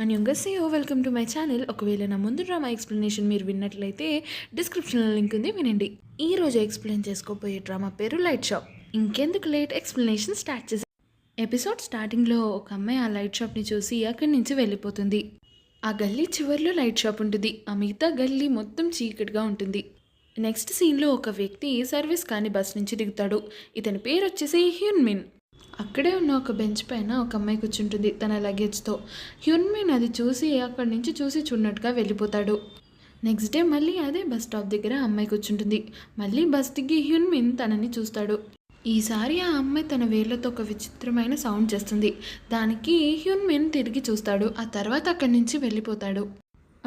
And welcome to my channel. ఒకవేళ నా ముందు డ్రామా ఎక్స్ప్లెనేషన్ మీరు విన్నట్లయితే డిస్క్రిప్షన్లో లింక్ ఉంది, వినండి. ఈ రోజు ఎక్స్ప్లెయిన్ చేసుకోబోయే డ్రామా పేరు లైట్ షాప్. ఇంకెందుకు లేట్, ఎక్స్ప్లెనేషన్ స్టార్ట్ చేసి. ఎపిసోడ్ స్టార్టింగ్లో ఒక అమ్మాయి ఆ లైట్ షాప్ని చూసి అక్కడి నుంచి వెళ్ళిపోతుంది. ఆ గల్లీ చివరిలో లైట్ షాప్ ఉంటుంది. ఆ మిగతా గల్లీ మొత్తం చీకటిగా ఉంటుంది. నెక్స్ట్ సీన్లో ఒక వ్యక్తి సర్వీస్ కాని బస్ నుంచి దిగుతాడు. ఇతని పేరు వచ్చేసి హ్యూన్మిన్. అక్కడే ఉన్న ఒక బెంచ్ పైన ఒక అమ్మాయి కూర్చుంటుంది తన లగేజ్తో. హ్యూన్మిన్ అది చూసి అక్కడి నుంచి చూడనట్టుగా వెళ్ళిపోతాడు. నెక్స్ట్ డే మళ్ళీ అదే బస్ స్టాప్ దగ్గర అమ్మాయి కూర్చుంటుంది. మళ్ళీ బస్ దిగి హ్యూన్మిన్ తనని చూస్తాడు. ఈసారి ఆ అమ్మాయి తన వేళ్లతో ఒక విచిత్రమైన సౌండ్ చేస్తుంది. దానికి హ్యూన్మిన్ తిరిగి చూస్తాడు. ఆ తర్వాత అక్కడి నుంచి వెళ్ళిపోతాడు.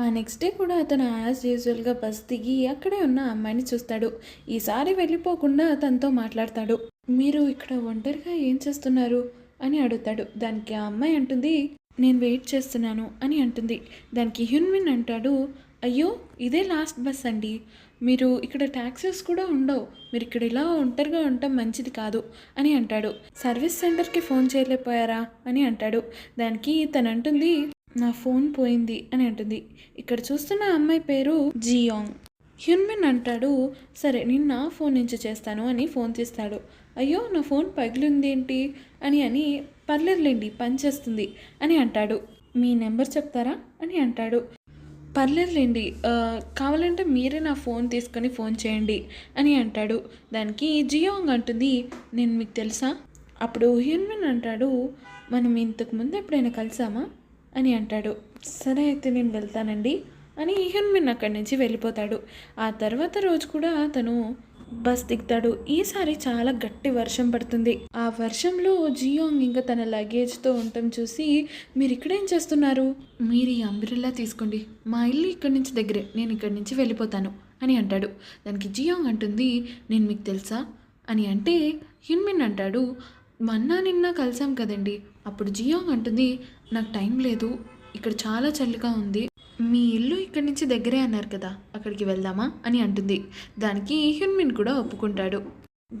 ఆ నెక్స్ట్ డే కూడా అతను యాజ్ యూజువల్గా బస్ దిగి అక్కడే ఉన్న అమ్మాయిని చూస్తాడు. ఈసారి వెళ్ళిపోకుండా తనతో మాట్లాడతాడు. మీరు ఇక్కడ ఒంటరిగా ఏం చేస్తున్నారు అని అడుగుతాడు. దానికి ఆ అమ్మాయి అంటుంది, నేను వెయిట్ చేస్తున్నాను అని అంటుంది. దానికి హ్యూన్మిన్ అంటాడు, అయ్యో ఇదే లాస్ట్ బస్ అండి, మీరు ఇక్కడ ట్యాక్సీస్ కూడా ఉండవు, మీరు ఇక్కడ ఇలా ఒంటరిగా ఉండటం మంచిది కాదు అని అంటాడు. సర్వీస్ సెంటర్కి ఫోన్ చేయలేకపోయారా అని అంటాడు. దానికి తను అంటుంది, నా ఫోన్ పోయింది అని అంటుంది. ఇక్కడ చూస్తున్న అమ్మాయి పేరు జియాంగ్. హ్యూన్మిన్ అంటాడు, సరే నేను నా ఫోన్ నుంచి చేస్తాను అని ఫోన్ తీస్తాడు. అయ్యో నా ఫోన్ పగిలింది ఏంటి అని పర్లేదులేండి పని చేస్తుంది అని అంటాడు. మీ నెంబర్ చెప్తారా అని అంటాడు. పర్లేదులేండి, కావాలంటే మీరే నా ఫోన్ తీసుకొని ఫోన్ చేయండి అని అంటాడు. దానికి జియాంగ్ అంటుంది, నేను మీకు తెలుసా? అప్పుడు హ్యూన్మిన్ అంటాడు, మనం ఇంతకు ముందు ఎప్పుడైనా కలిసామా అని అంటాడు. సరే అయితే నేను వెళ్తానండి అని హ్యూన్మిన్ అక్కడి నుంచి వెళ్ళిపోతాడు. ఆ తర్వాత రోజు కూడా అతను బస్ దిగుతాడు. ఈసారి చాలా గట్టి వర్షం పడుతుంది. ఆ వర్షంలో జియాంగ్ ఇంకా తన లగేజ్తో ఉండటం చూసి, మీరు ఇక్కడేం చేస్తున్నారు? మీరు ఈ అంబ్రెల్లా తీసుకోండి, మా ఇల్లు ఇక్కడి నుంచి దగ్గరే, నేను ఇక్కడి నుంచి వెళ్ళిపోతాను అని అంటాడు. దానికి జియాంగ్ అంటుంది, నేను మీకు తెలుసా అని అంటే హ్యూన్మిన్ అంటాడు, నిన్న కలిసాం కదండి. అప్పుడు జియాంగ్ అంటుంది, నాకు టైం లేదు, ఇక్కడ చాలా చలిగా ఉంది, మీ ఇల్లు ఇక్కడి నుంచి దగ్గరే అన్నారు కదా, అక్కడికి వెళ్దామా అని అంటుంది. దానికి హ్యూన్మిన్ కూడా ఒప్పుకుంటాడు.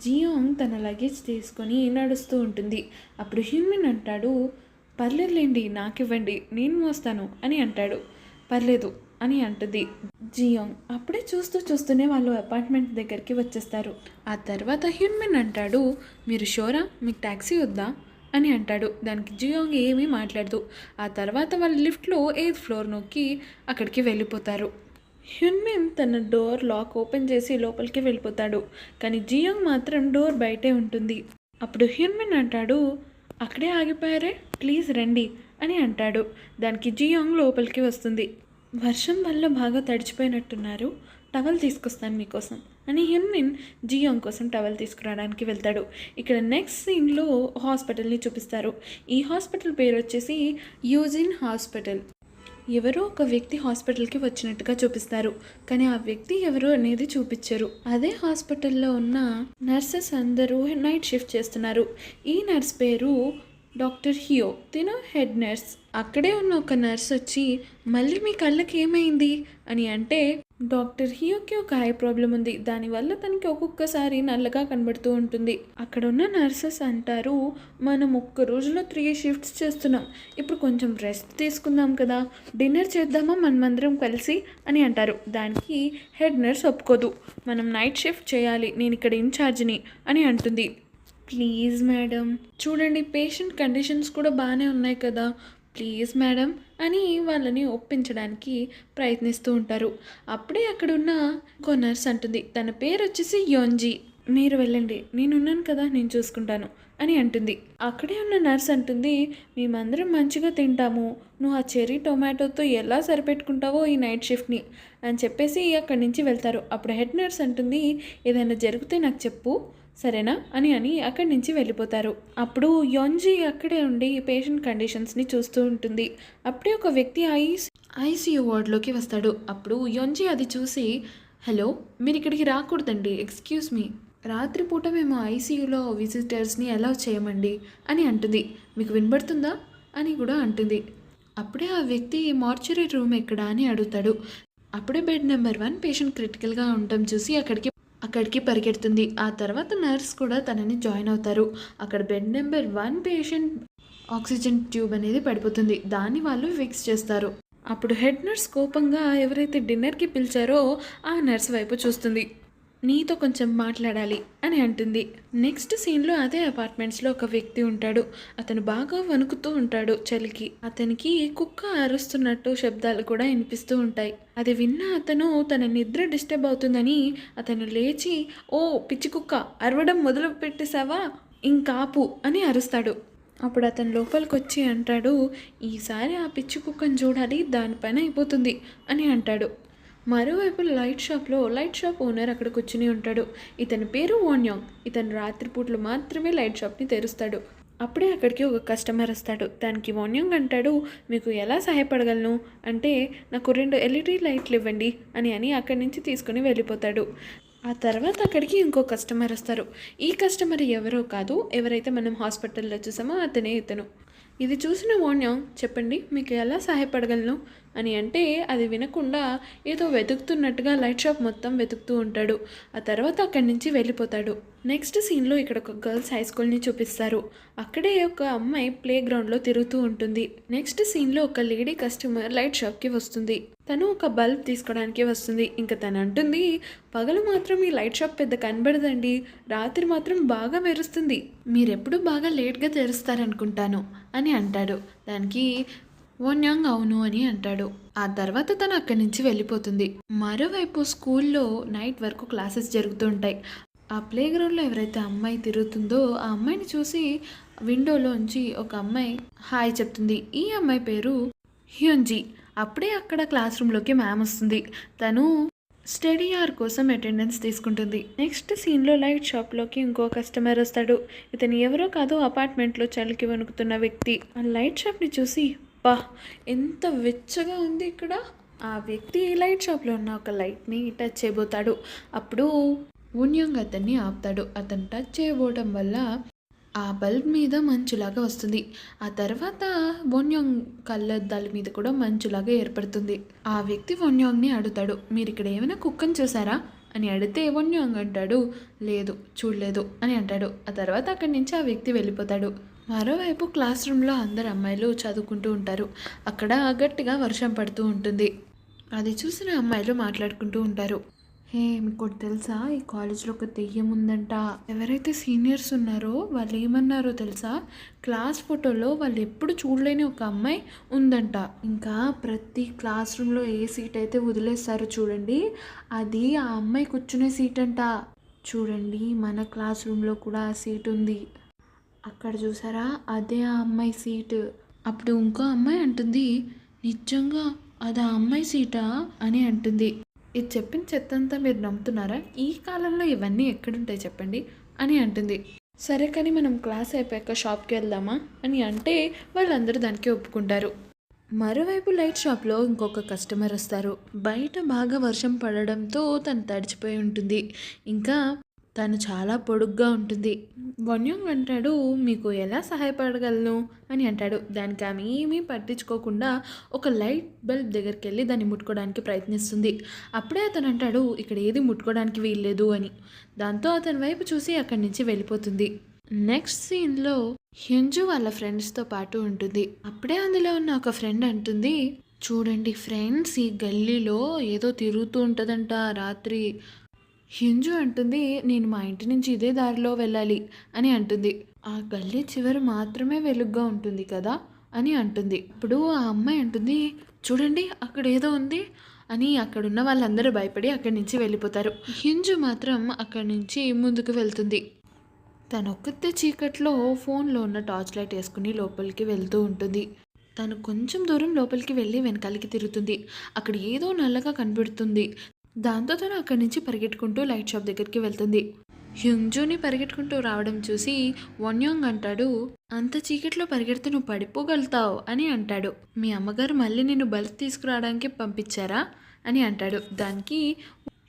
జియాంగ్ తన లగేజ్ తీసుకొని నడుస్తూ ఉంటుంది. అప్పుడు హ్యూన్మిన్ అంటాడు, పర్లేదులేండి నాకివ్వండి, నేను మోస్తాను అని అంటాడు. పర్లేదు అని అంటుంది జియాంగ్. అప్పుడే చూస్తూనే వాళ్ళు అపార్ట్మెంట్ దగ్గరికి వచ్చేస్తారు. ఆ తర్వాత హ్యూన్మిన్ అంటాడు, మీరు షోరా, మీకు ట్యాక్సీ వద్దా అని అంటాడు. దానికి జియాంగ్ ఏమీ మాట్లాడదు. ఆ తర్వాత వాళ్ళు లిఫ్ట్లో 8th ఫ్లోర్ నొక్కి అక్కడికి వెళ్ళిపోతారు. హ్యూన్మిన్ తన డోర్ లాక్ ఓపెన్ చేసి లోపలికి వెళ్ళిపోతాడు. కానీ జియాంగ్ మాత్రం డోర్ బయటే ఉంటుంది. అప్పుడు హ్యూన్మిన్ అంటాడు, అక్కడే ఆగిపోయారే, ప్లీజ్ రండి అని అంటాడు. దానికి జియాంగ్ లోపలికి వస్తుంది. వర్షం వల్ల బాగా తడిచిపోయినట్టున్నారు, టవల్ తీసుకొస్తాను మీకోసం అని హ్యూన్మిన్ జియాంగ్ కోసం టవల్ తీసుకురావడానికి వెళ్తాడు. ఇక్కడ నెక్స్ట్ సీన్లో హాస్పిటల్ని చూపిస్తారు. ఈ హాస్పిటల్ పేరు వచ్చేసి యూజిన్ హాస్పిటల్. ఎవరో ఒక వ్యక్తి హాస్పిటల్కి వచ్చినట్టుగా చూపిస్తారు, కానీ ఆ వ్యక్తి ఎవరు అనేది చూపించరు. అదే హాస్పిటల్లో ఉన్న నర్సెస్ అందరూ నైట్ షిఫ్ట్ చేస్తున్నారు. ఈ నర్స్ పేరు డాక్టర్ హియో, తిను హెడ్ నర్స్. అక్కడే ఉన్న ఒక నర్స్ వచ్చి, మళ్ళీ మీ కళ్ళకి ఏమైంది అని అంటే, డాక్టర్ హియోకి ఒక ఐ ప్రాబ్లం ఉంది, దానివల్ల తనకి ఒక్కొక్కసారి నల్లగా కనబడుతూ ఉంటుంది. అక్కడ ఉన్న నర్సెస్ అంటారు, మనం ఒక్క రోజులో 3 షిఫ్ట్స్ చేస్తున్నాం, ఇప్పుడు కొంచెం రెస్ట్ తీసుకుందాం కదా, డిన్నర్ చేద్దామా మనమందరం కలిసి అని అంటారు. దానికి హెడ్ నర్స్ ఒప్పుకోదు, మనం నైట్ షిఫ్ట్ చేయాలి, నేను ఇక్కడ ఇన్ఛార్జిని అని అంటుంది. ప్లీజ్ మేడం, చూడండి పేషెంట్ కండిషన్స్ కూడా బాగానే ఉన్నాయి కదా, ప్లీజ్ మేడం అని వాళ్ళని ఒప్పించడానికి ప్రయత్నిస్తూ ఉంటారు. అప్పుడే అక్కడున్న ఇంకో నర్స్ అంటుంది, తన పేరు వచ్చేసి యోంజీ, మీరు వెళ్ళండి, నేనున్నాను కదా, నేను చూసుకుంటాను అని అంటుంది. అక్కడే ఉన్న నర్స్ అంటుంది, మేమందరం మంచిగా తింటాము, నువ్వు ఆ చెర్రీ టొమాటోతో ఎలా సరిపెట్టుకుంటావో ఈ నైట్ షిఫ్ట్ని అని చెప్పేసి అక్కడి నుంచి వెళ్తారు. అప్పుడు హెడ్ నర్స్ అంటుంది, ఏదైనా జరిగితే నాకు చెప్పు సరేనా అని అక్కడి నుంచి వెళ్ళిపోతారు. అప్పుడు యోంజీ అక్కడే ఉండి పేషెంట్ కండిషన్స్ని చూస్తూ ఉంటుంది. అప్పుడే ఒక వ్యక్తి ఐసీయూ వార్డులోకి వస్తాడు. అప్పుడు యోంజీ అది చూసి, హలో, మీరు ఇక్కడికి రాకూడదండి, ఎక్స్క్యూజ్ మీ, రాత్రిపూట మేము ఐసీయూలో విజిటర్స్ని అలౌ చేయమండి అని అంటుంది. మీకు వినబడుతుందా అని కూడా అంటుంది. అప్పుడే ఆ వ్యక్తి మార్చురీ రూమ్ ఎక్కడా అని అడుగుతాడు. అప్పుడే బెడ్ నెంబర్ 1 పేషెంట్ క్రిటికల్గా ఉండటం చూసి అక్కడికి పరిగెడుతుంది. ఆ తర్వాత నర్స్ కూడా తనని జాయిన్ అవుతారు. అక్కడ bed number 1 patient oxygen tube అనేది పడిపోతుంది. దాన్ని వాళ్ళు ఫిక్స్ చేస్తారు. అప్పుడు హెడ్ నర్స్ కోపంగా ఎవరైతే డిన్నర్కి పిలిచారో ఆ నర్స్ వైపు చూస్తుంది. నీతో కొంచెం మాట్లాడాలి అని అంటుంది. నెక్స్ట్ సీన్లో అదే అపార్ట్మెంట్స్లో ఒక వ్యక్తి ఉంటాడు. అతను బాగా వణుకుతూ ఉంటాడు చలికి. అతనికి కుక్క అరుస్తున్నట్టు శబ్దాలు కూడా వినిపిస్తూ ఉంటాయి. అది విన్న అతను తన నిద్ర డిస్టర్బ్ అవుతుందని అతను లేచి, ఓ పిచ్చి కుక్క, అరవడం మొదలు పెట్టేశావా, ఇంకాపు అని అరుస్తాడు. అప్పుడు అతను లోపలికి వచ్చి అంటాడు, ఈసారి ఆ పిచ్చి కుక్కను చూడాలి, దాని పని అయిపోతుంది అని అంటాడు. మరోవైపు లైట్ షాప్ ఓనర్ అక్కడ కూర్చుని ఉంటాడు. ఇతని పేరు వోన్యాంగ్. ఇతను రాత్రిపూట్లు మాత్రమే లైట్ షాప్ని తెరుస్తాడు. అప్పుడే అక్కడికి ఒక కస్టమర్ వస్తాడు. దానికి వోన్యాంగ్ అంటాడు, మీకు ఎలా సహాయపడగలను అంటే నాకు 2 LED లైట్లు ఇవ్వండి అని అక్కడి నుంచి తీసుకుని వెళ్ళిపోతాడు. ఆ తర్వాత అక్కడికి ఇంకో కస్టమర్ వస్తారు. ఈ కస్టమర్ ఎవరో కాదు, ఎవరైతే మనం హాస్పిటల్లో చూసామో అతనే ఇతను. ఇది చూసిన వోన్యాంగ్, చెప్పండి మీకు ఎలా సహాయపడగలను అని అంటే అది వినకుండా ఏదో వెతుకుతున్నట్టుగా లైట్ షాప్ మొత్తం వెతుకుతూ ఉంటాడు. ఆ తర్వాత అక్కడి నుంచి వెళ్ళిపోతాడు. నెక్స్ట్ సీన్లో ఇక్కడ ఒక గర్ల్స్ హై స్కూల్ని చూపిస్తారు. అక్కడే ఒక అమ్మాయి ప్లే గ్రౌండ్లో తిరుగుతూ ఉంటుంది. నెక్స్ట్ సీన్లో ఒక లేడీ కస్టమర్ లైట్ షాప్కి వస్తుంది. తను ఒక బల్బ్ తీసుకోవడానికి వస్తుంది. ఇంకా తను అంటుంది, పగలు మాత్రం ఈ లైట్ షాప్ పెద్ద కనబడదండి, రాత్రి మాత్రం బాగా మెరుస్తుంది, మీరెప్పుడు బాగా లేట్గా తెరుస్తారనుకుంటాను అని అంటాడు. దానికి వోన్యాంగ్ అవును అని అంటాడు. ఆ తర్వాత తను అక్కడి నుంచి వెళ్ళిపోతుంది. మరోవైపు స్కూల్లో నైట్ వరకు క్లాసెస్ జరుగుతూ ఉంటాయి. ఆ ప్లే గ్రౌండ్లో ఎవరైతే అమ్మాయి తిరుగుతుందో ఆ అమ్మాయిని చూసి విండోలోంచి ఒక అమ్మాయి హాయ్ చెప్తుంది. ఈ అమ్మాయి పేరు హ్యూన్జీ. అప్పుడే అక్కడ క్లాస్ రూమ్లోకి మ్యామ్ వస్తుంది. తను స్టడీ అవర్ కోసం అటెండెన్స్ తీసుకుంటుంది. నెక్స్ట్ సీన్లో లైట్ షాప్లోకి ఇంకో కస్టమర్ వస్తాడు. ఇతను ఎవరో కాదు, అపార్ట్మెంట్లో చలికి వణుకుతున్న వ్యక్తి. ఆ లైట్ షాప్ని చూసి, బా ఎంత వెచ్చగా ఉంది ఇక్కడ. ఆ వ్యక్తి లైట్ షాప్లో ఉన్న ఒక లైట్ని టచ్ చేయబోతాడు. అప్పుడు వోన్యాంగ్ అతన్ని ఆపుతాడు. అతను టచ్ చేయబోవడం వల్ల ఆ బల్బ్ మీద మంచులాగా వస్తుంది. ఆ తర్వాత వోన్యాంగ్ కళ్ళద్దాల మీద కూడా మంచులాగా ఏర్పడుతుంది. ఆ వ్యక్తి వోన్యాంగ్ని అడుగుతాడు, మీరు ఇక్కడ ఏమైనా కుక్కను చూసారా అని అడిగితే వోన్యాంగ్ అంటాడు, లేదు చూడలేదు అని అంటాడు. ఆ తర్వాత అక్కడి నుంచి ఆ వ్యక్తి వెళ్ళిపోతాడు. మరోవైపు క్లాస్ రూమ్లో అందరు అమ్మాయిలు చదువుకుంటూ ఉంటారు. అక్కడ గట్టిగా వర్షం పడుతూ ఉంటుంది. అది చూసిన అమ్మాయిలు మాట్లాడుకుంటూ ఉంటారు. హే, మీకు తెలుసా, ఈ కాలేజ్లో ఒక దెయ్యం ఉందంట. ఎవరైతే సీనియర్స్ ఉన్నారో వాళ్ళు ఏమన్నారో తెలుసా, క్లాస్ ఫోటోలో వాళ్ళు ఎప్పుడు చూడలేని ఒక అమ్మాయి ఉందంట. ఇంకా ప్రతి క్లాస్ రూమ్లో ఏ సీట్ అయితే వదిలేస్తారో చూడండి, అది ఆ అమ్మాయి కూర్చునే సీట్ అంట. చూడండి, మన క్లాస్ రూమ్లో కూడా ఆ సీట్ ఉంది. అక్కడ చూసారా, అదే ఆ అమ్మాయి సీటు. అప్పుడు ఇంకో అమ్మాయి అంటుంది, నిజంగా అది ఆ అమ్మాయి సీటా అని అంటుంది. ఇది చెప్పిన చెత్తంతా మీరు నమ్ముతున్నారా? ఈ కాలంలో ఇవన్నీ ఎక్కడుంటాయి చెప్పండి అని అంటుంది. సరే కానీ మనం క్లాస్ అయిపోయాక షాప్కి వెళ్దామా అని అంటే వాళ్ళందరూ దానికి ఒప్పుకుంటారు. మరోవైపు లైట్ షాప్లో ఇంకొక కస్టమర్ వస్తారు. బయట బాగా వర్షం పడడంతో తను తడిచిపోయి ఉంటుంది. ఇంకా తను చాలా పొడుగ్గా ఉంటుంది. వోన్యాంగ్ అంటాడు, మీకు ఎలా సహాయపడగలను అని అంటాడు. దానికి ఆమె ఏమీ పట్టించుకోకుండా ఒక లైట్ బల్బ్ దగ్గరికి వెళ్ళి దాన్ని ముట్టుకోవడానికి ప్రయత్నిస్తుంది. అప్పుడే అతను అంటాడు, ఇక్కడ ఏది ముట్టుకోవడానికి వీల్లేదు అని. దాంతో అతని వైపు చూసి అక్కడి నుంచి వెళ్ళిపోతుంది. నెక్స్ట్ సీన్లో హ్యుంజు వాళ్ళ ఫ్రెండ్స్తో పాటు ఉంటుంది. అప్పుడే అందులో ఉన్న ఒక ఫ్రెండ్ అంటుంది, చూడండి ఫ్రెండ్స్, ఈ గల్లీలో ఏదో తిరుగుతూ ఉంటుందంట రాత్రి. హ్యుంజు అంటుంది, నేను మా ఇంటి నుంచి ఇదే దారిలో వెళ్ళాలి అని అంటుంది. ఆ గల్లీ చివరి మాత్రమే వెలుగ్గా ఉంటుంది కదా అని అంటుంది. ఇప్పుడు ఆ అమ్మాయి అంటుంది, చూడండి అక్కడ ఏదో ఉంది అని. అక్కడున్న వాళ్ళందరూ భయపడి అక్కడి నుంచి వెళ్ళిపోతారు. హ్యుంజు మాత్రం అక్కడి నుంచి ముందుకు వెళ్తుంది. తనొక్కతే చీకట్లో ఫోన్లో ఉన్న టార్చ్ లైట్ వేసుకుని లోపలికి వెళ్తూ ఉంటుంది. తను కొంచెం దూరం లోపలికి వెళ్ళి వెనకాలకి తిరుగుతుంది. అక్కడ ఏదో నల్లగా కనబడుతుంది. దాంతో తను అక్కడి నుంచి పరిగెట్టుకుంటూ లైట్ షాప్ దగ్గరికి వెళ్తుంది. హ్యుంజుని పరిగెట్టుకుంటూ రావడం చూసి వోన్యాంగ్ అంటాడు, అంత చీకట్లో పరిగెడితే నువ్వు పడిపోగలుగుతావు అని అంటాడు. మీ అమ్మగారు మళ్ళీ నిన్ను బల్బ్ తీసుకురావడానికి పంపించారా అని అంటాడు. దానికి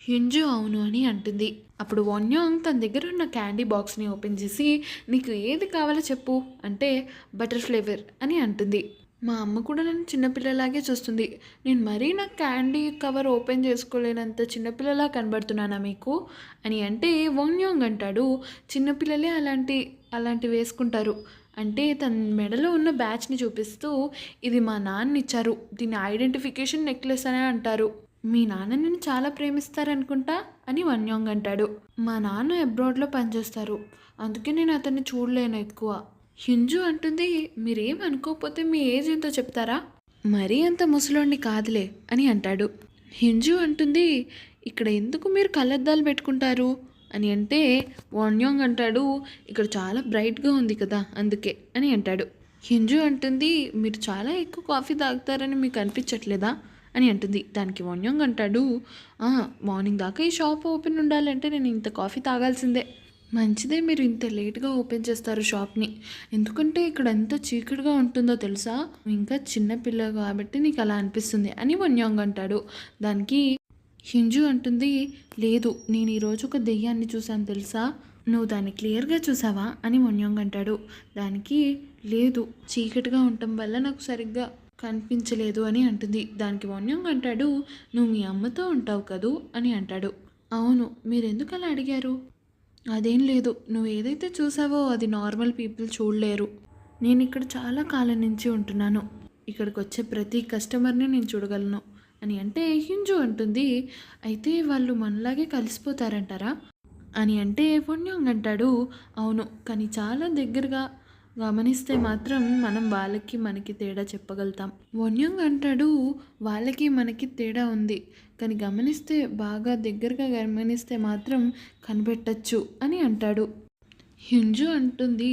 హ్యుంజు అవును అని అంటుంది. అప్పుడు వోన్యాంగ్ తన దగ్గర ఉన్న క్యాండీ బాక్స్ని ఓపెన్ చేసి, నీకు ఏది కావాలో చెప్పు అంటే బటర్ ఫ్లేవర్ అని అంటుంది. మా అమ్మ కూడా నన్ను చిన్నపిల్లలాగే చూస్తుంది. నేను మరీ నా క్యాండీ కవర్ ఓపెన్ చేసుకోలేనంత చిన్నపిల్లలా కనబడుతున్నానా మీకు అని అంటే వోన్యాంగ్ అంటాడు, చిన్నపిల్లలే అలాంటి వేసుకుంటారు అంటే తన మెడలో ఉన్న బ్యాచ్ని చూపిస్తూ ఇది మా నాన్న ఇచ్చారు, దీన్ని ఐడెంటిఫికేషన్ నెక్లెస్ అనే అంటారు. మీ నాన్న నిన్ను చాలా ప్రేమిస్తారనుకుంటా అని వన్యాంగ్ అంటాడు. మా నాన్న అబ్రాడ్లో పనిచేస్తారు, అందుకే నేను అతన్ని చూడలేను ఎక్కువ. హింజు అంటుంది, మీరేం అనుకోకపోతే మీ ఏజ్ ఎంతో చెప్తారా? మరీ అంత ముసలోడిని కాదులే అని అంటాడు. హింజు అంటుంది, ఇక్కడ ఎందుకు మీరు కళ్ళద్దాలు పెట్టుకుంటారు అని అంటే వాన్యాంగ్ అంటాడు, ఇక్కడ చాలా బ్రైట్గా ఉంది కదా అందుకే అని అంటాడు. హింజు అంటుంది, మీరు చాలా ఎక్కువ కాఫీ తాగుతారని మీకు అనిపించట్లేదా అని అంటుంది. దానికి వాన్యాంగ్ అంటాడు, మార్నింగ్ దాకా ఈ షాప్ ఓపెన్ ఉండాలంటే నేను ఇంత కాఫీ తాగాల్సిందే. మంచిదే మీరు ఇంత లేట్గా ఓపెన్ చేస్తారు షాప్ని, ఎందుకంటే ఇక్కడ ఎంత చీకటిగా ఉంటుందో తెలుసా, ఇంకా చిన్నపిల్ల కాబట్టి నీకు అలా అనిపిస్తుంది అని వన్యాంగ్ అంటాడు. దానికి హింజు అంటుంది, లేదు నేను ఈరోజు ఒక దెయ్యాన్ని చూశాను తెలుసా, నువ్వు దాన్ని క్లియర్గా చూసావా అని వన్యాంగ్ అంటాడు. దానికి లేదు, చీకటిగా ఉండటం వల్ల నాకు సరిగ్గా కనిపించలేదు అని అంటుంది. దానికి వన్యాంగ్ అంటాడు, నువ్వు మీ అమ్మతో ఉంటావు కదూ అని అంటాడు. అవును, మీరెందుకు అలా అడిగారు? అదేం లేదు, నువ్వు ఏదైతే చూసావో అది నార్మల్ పీపుల్ చూడలేరు. నేను ఇక్కడ చాలా కాలం నుంచి ఉంటున్నాను, ఇక్కడికి వచ్చే ప్రతి కస్టమర్ని నేను చూడగలను అని అంటే హింజు అంటుంది, అయితే వాళ్ళు మనలాగే కలిసిపోతారంటారా అని అంటే వన్యాంగ్ అంటాడు, అవును, కానీ చాలా దగ్గరగా గమనిస్తే మాత్రం మనం వాళ్ళకి మనకి తేడా చెప్పగలుగుతాం. వన్యాంగ్ అంటాడు, వాళ్ళకి మనకి తేడా ఉంది, కానీ గమనిస్తే బాగా దగ్గరగా గమనిస్తే మాత్రం కనిపెట్టచ్చు అని అంటాడు. హింజు అంటుంది,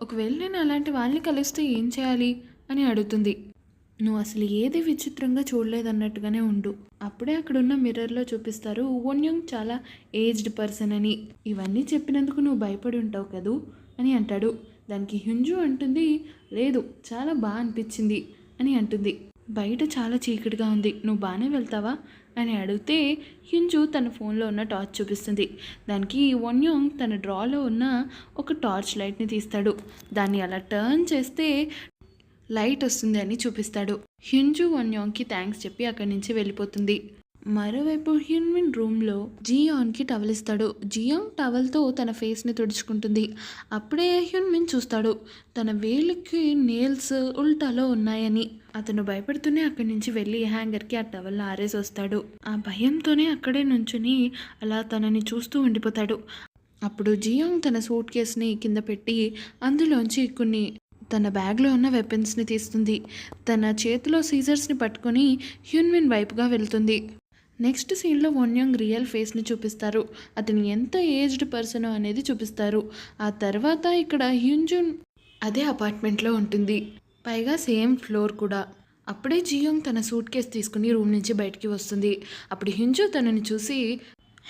ఒకవేళ నేను అలాంటి వాళ్ళని కలిస్తే ఏం చేయాలి అని అడుగుతుంది. నువ్వు అసలు ఏది విచిత్రంగా చూడలేదన్నట్టుగానే ఉండు, అప్పుడే అక్కడున్న మిర్రర్లో చూపిస్తారు వన్యాంగ్ చాలా ఏజ్డ్ పర్సన్ అని. ఇవన్నీ చెప్పినందుకు నువ్వు భయపడి ఉంటావు కదూ అని అంటాడు. దానికి హింజు అంటుంది, లేదు చాలా బాగా అనిపించింది అని అంటుంది. బయట చాలా చీకటిగా ఉంది, నువ్వు బాగానే వెళ్తావా అని అడిగితే హింజు తన ఫోన్లో ఉన్న టార్చ్ చూపిస్తుంది. దానికి వన్యాంగ్ తన డ్రాలో ఉన్న ఒక టార్చ్ లైట్ని తీస్తాడు. దాన్ని అలా టర్న్ చేస్తే లైట్ వస్తుంది అని చూపిస్తాడు. హింజు వన్యాంగ్కి థ్యాంక్స్ చెప్పి అక్కడి నుంచి వెళ్ళిపోతుంది. మరోవైపు హ్యూన్మిన్ రూమ్లో జియాంగ్కి టవల్ ఇస్తాడు. జియాంగ్ టవల్తో తన ఫేస్ని తుడుచుకుంటుంది. అప్పుడే హ్యూన్మిన్ చూస్తాడు తన వేలికి నేల్స్ ఉల్టాలో ఉన్నాయని. అతను భయపడుతూనే అక్కడి నుంచి వెళ్ళి హ్యాంగర్కి ఆ టవల్ ఆరేసి వస్తాడు. ఆ భయంతోనే అక్కడే నుంచుని అలా తనని చూస్తూ ఉండిపోతాడు. అప్పుడు జియాంగ్ తన సూట్ కేస్ని కింద పెట్టి అందులోంచి కొన్ని తన బ్యాగ్లో ఉన్న వెపన్స్ని తీస్తుంది. తన చేతిలో సీజర్స్ని పట్టుకొని హ్యూన్మిన్ వైపుగా వెళ్తుంది. నెక్స్ట్ సీన్లో వన్యాంగ్ రియల్ ఫేస్ని చూపిస్తారు. అతను ఎంత ఏజ్డ్ పర్సన్ అనేది చూపిస్తారు. ఆ తర్వాత ఇక్కడ హ్యూన్జున్ అదే అపార్ట్మెంట్లో ఉంటుంది, పైగా సేమ్ ఫ్లోర్ కూడా. అప్పుడే జియాంగ్ తన సూట్ కేస్ తీసుకుని రూమ్ నుంచి బయటికి వస్తుంది. అప్పుడు హింజు తనని చూసి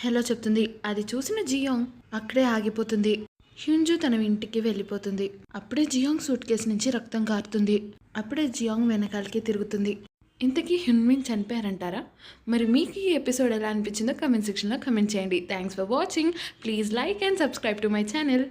హలో చెప్తుంది. అది చూసిన జియాంగ్ అక్కడే ఆగిపోతుంది. హ్యూన్జు తన ఇంటికి వెళ్ళిపోతుంది. అప్పుడే జియాంగ్ సూట్ కేసు నుంచి రక్తం కారుతుంది. అప్పుడే జియాంగ్ వెనకాలకి తిరుగుతుంది. ఇంతకీ హ్యూన్మిన్ చనిపోయారంటారా? మరి మీకు ఈ ఎపిసోడ్ ఎలా అనిపించిందో కమెంట్ సెక్షన్లో కమెంట్ చేయండి. Thanks for watching. Please like and subscribe to my channel.